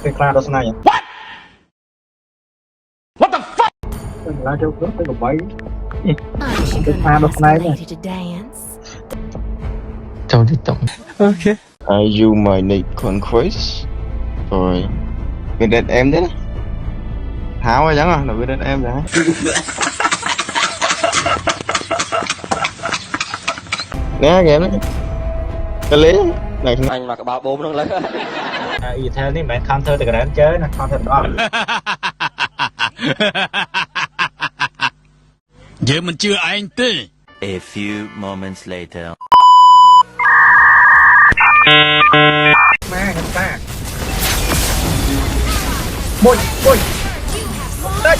cái cloud đó này What the fuck? lá châu cướp cái cục bẫy Aren't you cái gonna cloud đó ask này the lady to dance? Châu đi tổng. Okay. Are you my Nick Conquest? Rồi bên đàn em đấy Hảo rồi chẳng à, là bên đàn em đấy. Nè game đấy. Cái lý này anh mà cái bao bố nó lấy ý theo ní mẹ counter từ cái đánh chơi nè counter đó Vậy mình chưa anh tê. A few moments later. ma chúng ta bôi bôi đây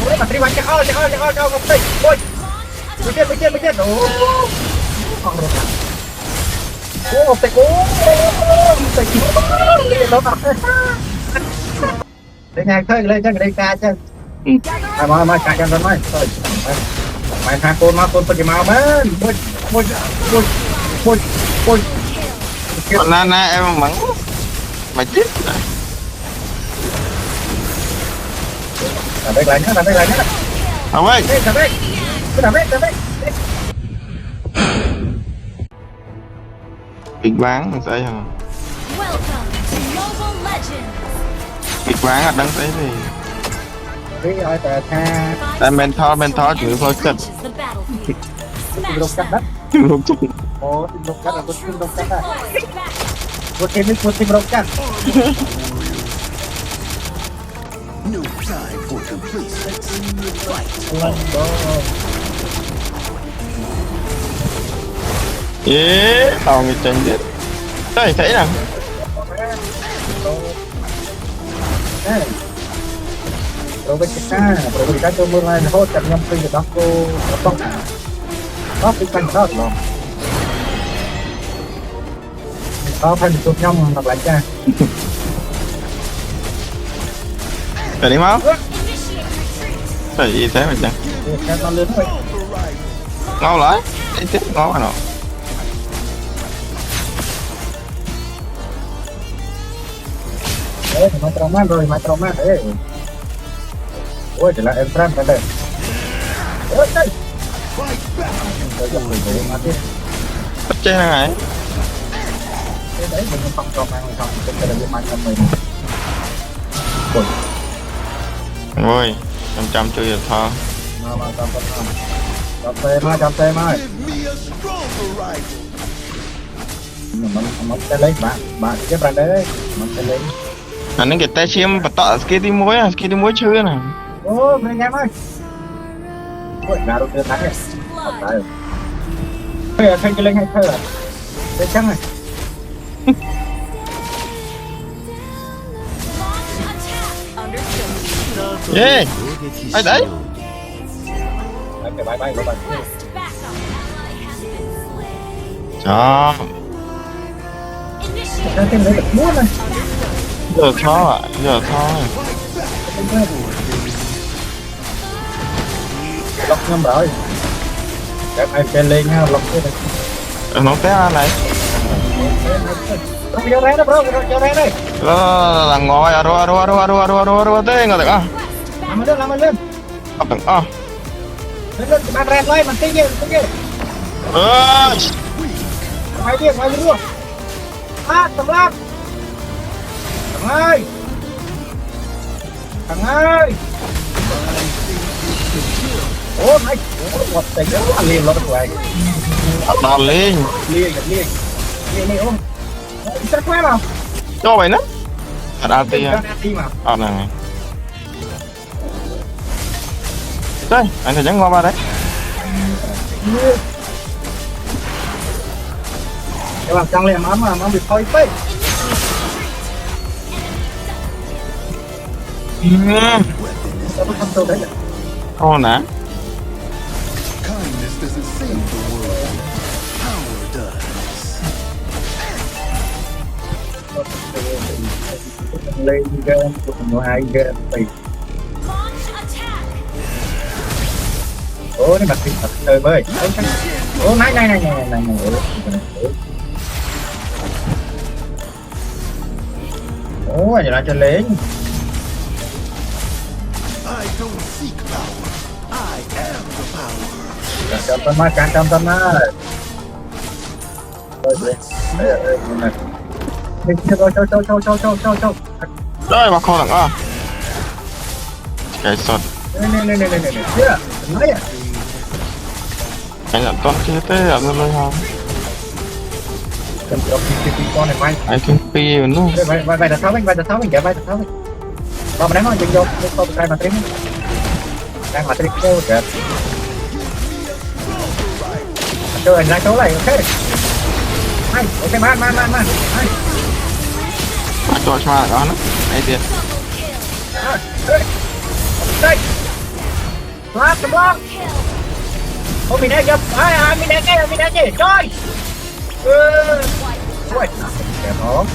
bôi mà tri bắn cho không đây bôi mới chết ồ không được ô tay đây ngay khơi lên cho đây ca chứ mà ca cho nó rồi mày thang con phải mau bên bôi còn na em mắng mày chết làm đây lại nhá không ơi làm đây kịch bán thằng xây hả kịch bán ở đăng xây thì cái ơi tha tại mentor chữ thôi cực lục cắt đất lục chữ ô lục cắt là lục cắt à một team lục cắt tao người chân chết đây thấy nè rồi bên kita cho mưa này hốt chặt nhâm phi đó cô không đó cái canh đó rồi đó thành chụp nhâm đọc lại cha rồi đi máu tại gì thế mà chẳng nó lớn rồi ngon lại đấy chết ngon rồi đấy mày trauma đấy ôi chỉ là em trans cái đây ôi đây bắt chết này đấy mình không cho mang không cái là mang cho mình ôi trăm chưa được thơ mà chăm tem ơi mình sẽ lấy bạn cái brand đấy mình sẽ lấy anh nên cái tay chiêm bắt tọa cái tí muối chưa nè ô mình em ơi ôi gà đâu chưa thắng rồi thay cái lên hay thơ à đây trắng này yeah ai đấy bay cho cái tên đấy được muốn này giờ khó lọc nhầm rồi các em trên lên nha lọc cái này nó té này vô đây đó bro vô đây đây là ngồi aro té ngồi được à làm lên học được à lên bạn rèn lên mình tí gì ngoài luôn thằng Lam thằng ơi ô mày một tay nó liền nó quay đòn lên liền ôm chắc quá nào cho mày nè thật mà này đây anh thấy trắng ngon ba đấy các bạn tăng lên mà bị thôi phê sao nó không đâu đấy con nè lên game của hai game thì ô này mặt thật trời bơi ô này ôi vậy là cho lên trong tâm ma càng trong tâm ma cho Rồi mà kho lặng à. Cái sọt. nè chưa nói à Anh nhận toàn kia tê ở nơi nơi hòm. cầm con này bay Anh kinh phi rồi nó. bay thật tháo mình bay thật tháo mình kìa bay thật tháo mình bao mà đánh nó dừng vô không cái mà tránh đang mà tránh kêu kìa cho anh ra chỗ này ok hay ok man hay Cho mà đó nó. Đây tiền. đây block the block ô mình đang gặp mình đang gì trời ui đẹp hổ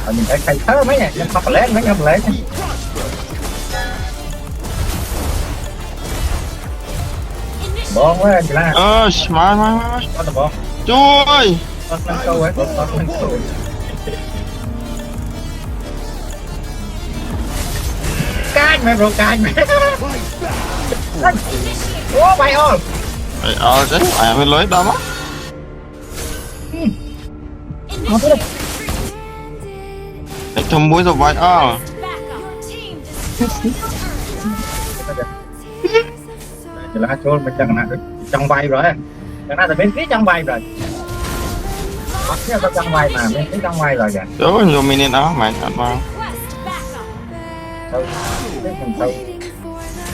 mình phải khai thơ mấy nè em không lẽ mấy em lẽ bom quá chị la Mà. có tờ bom Chui. có lên câu ấy có lên câu canh mày rồi canh mày ô bay ơi Đấy, ai mới lưới đó mất. Để thầm muối rồi vậy chị la chỗ mình chẳng hạn trong bay rồi chẳng hạn là bên phía trong bay rồi bắt theo trong bay mà bên phía trong bay rồi kìa Chỗ nhiều mình đó mày thật mà. đâu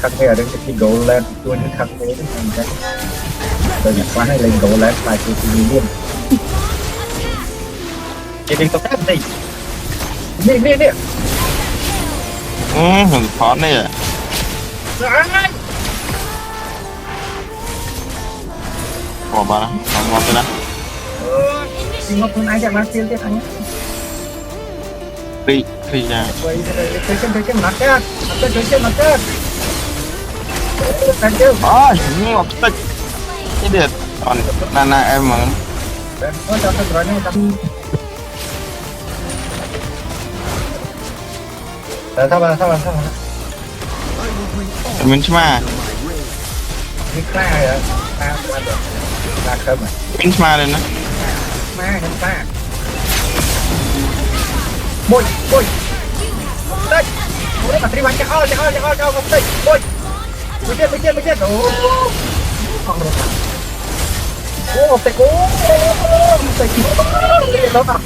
khăn nghe đến cái gỗ lên tôi những khăn nghe đến cái tôi nhặt qua hay lên gỗ lên lại tôi luôn chị đừng có phép gì đi Hình phó này à. Bỏ bà đó, ngon thế đó. nhưng mà con ai chẳng nói tiêu tiếp anh Phi ra. quay cái mặt kia mặt kia thành chưa Ngọc tích. Cái điện. Còn Nana em mà. có cho tôi rồi nó sao Mình mà. cái khai rồi ta không à Mình mà lên đó. ma hình ta bôi đây ôi mà tri bắn cho không đây bôi mình chết ô tay cố tay nó tập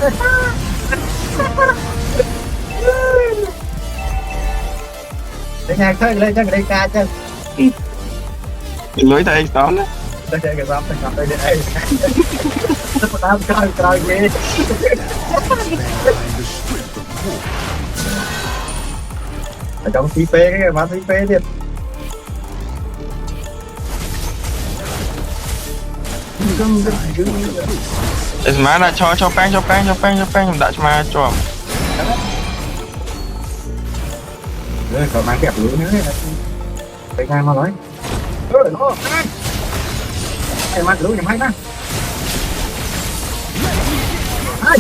để nhà chơi lên cho đây ca chứ Lưới tay đó đó. đây cái giáp tay gặp đây đây nó tao coi gì ở trong TP cái mà TP đi Má đã cho bang đã cho mà cho. rồi còn mang kẹp lưỡi nữa đây ngang mà nói nó ai mang lưỡi nhầm hay ta ai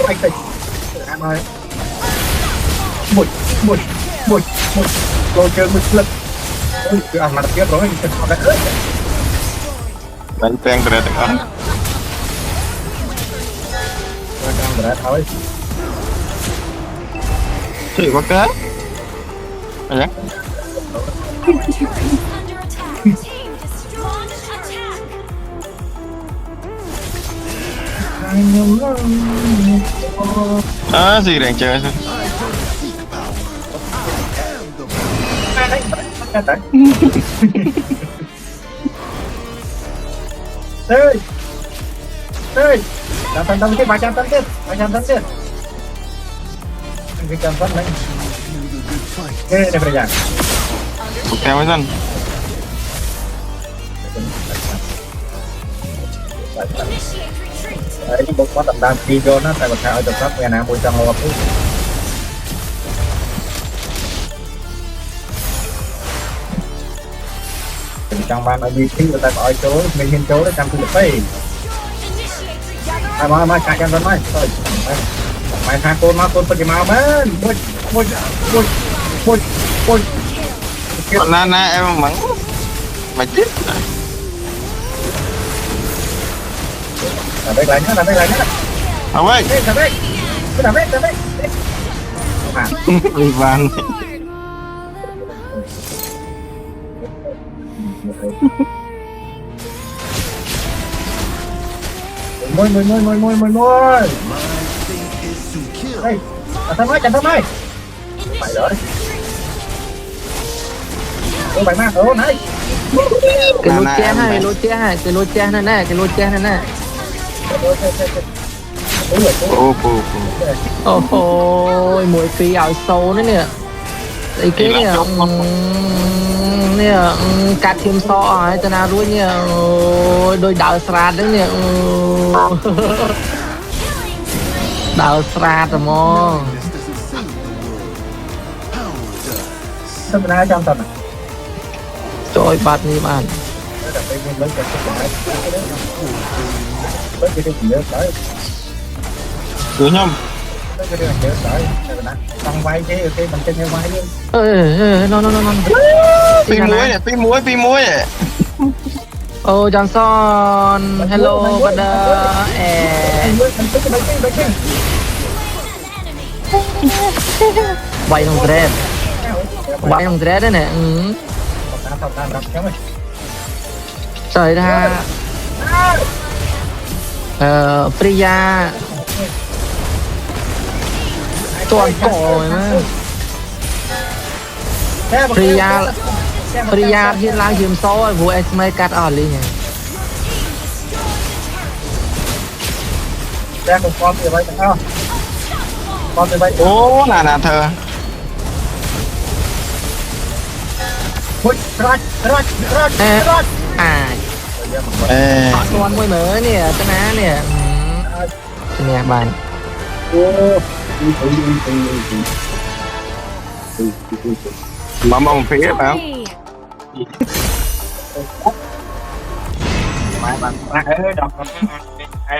mày tỉnh em ơi một đồ chơi một lần ôi cứ ăn mà tập tiếp rồi thì họ đã ơi Đánh bang rồi đó. rồi thôi Thì có cái. Đấy. Gì đang chơi thôi. ê tao cái 300 tấn tiếp cái trăm tấn đấy đây phải dạng Ok với dân. đấy bốc quá tầm đam khi vô nó tại một thằng ở trong sắp nghe nào mùi trong hồ phút trong ban ở vị trí người ta gọi chỗ mình hiện chỗ đó trong khu vực ấy mà chạy cho nó nói thôi mày thang con phải mau men bôi còn na em mắng mày chết làm đây lại nhá không ơi làm đấy đi vàng môi đây chặt thăm ơi phải rồi ô bài ma ô này cái lô che hai cái lô che này nè ôโอ้โหมวยปีเอาโซนั่นเนี่ยไอ้เก๊เนี่ยเนี่ยกัดทีมซอไอ้ตนารู้เนี่ยโดยดาวสราดนั่นเนี่ยดาวสราดอะมอ sao mình ai trong tuần à โจยบัตรนี่บ้าน là phải lớn cái với cái điều nhớ tới cứ nhầm cái điều nhớ tới tăng vai chứ cái mình trên vai chứ เออ no pi muối này โอ้จอห์นสัน hello บัดเดอแอ mình tức cái bánh ไวตรงเทรดได้เนี่ยtao đập cháu ơi ใส่ท่าปริยาตัวก่อยมั้ยปริยาที่ล้างยืมโซ่บัวเอสไม่กัดอ่อนเลยไง ra một con thì vậy sao con thì vậy ô là thơ ôi rát อ่าถอดนวลมวยเหมือเนี่ยชนะเนี่ยเนี่ยบ้าน mà mong phía phải không Three. mày bạn ra đọc ăn